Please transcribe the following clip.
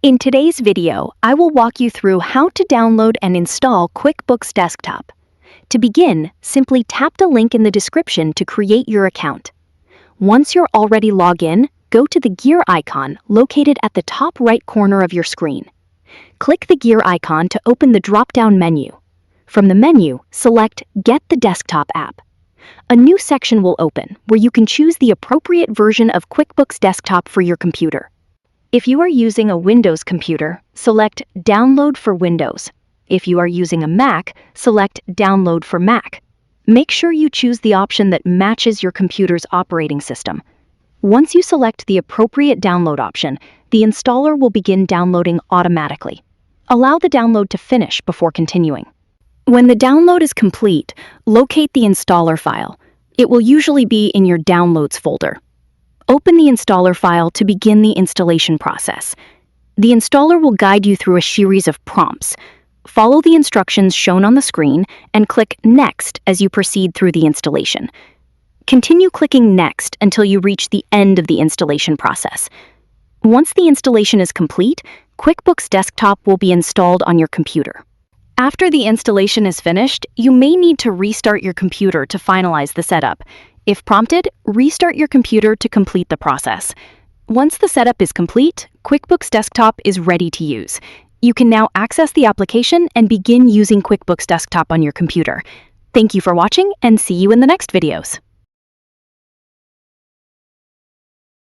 In today's video, I will walk you through how to download and install QuickBooks Desktop. To begin, simply tap the link in the description to create your account. Once you're already logged in, go to the gear icon located at the top right corner of your screen. Click the gear icon to open the drop-down menu. From the menu, select Get the Desktop app. A new section will open where you can choose the appropriate version of QuickBooks Desktop for your computer. If you are using a Windows computer, select Download for Windows. If you are using a Mac, select Download for Mac. Make sure you choose the option that matches your computer's operating system. Once you select the appropriate download option, the installer will begin downloading automatically. Allow the download to finish before continuing. When the download is complete, locate the installer file. It will usually be in your Downloads folder. Open the installer file to begin the installation process. The installer will guide you through a series of prompts. Follow the instructions shown on the screen and click Next as you proceed through the installation. Continue clicking Next until you reach the end of the installation process. Once the installation is complete, QuickBooks Desktop will be installed on your computer. After the installation is finished, you may need to restart your computer to finalize the setup. If prompted, restart your computer to complete the process. Once the setup is complete, QuickBooks Desktop is ready to use. You can now access the application and begin using QuickBooks Desktop on your computer. Thank you for watching and see you in the next videos.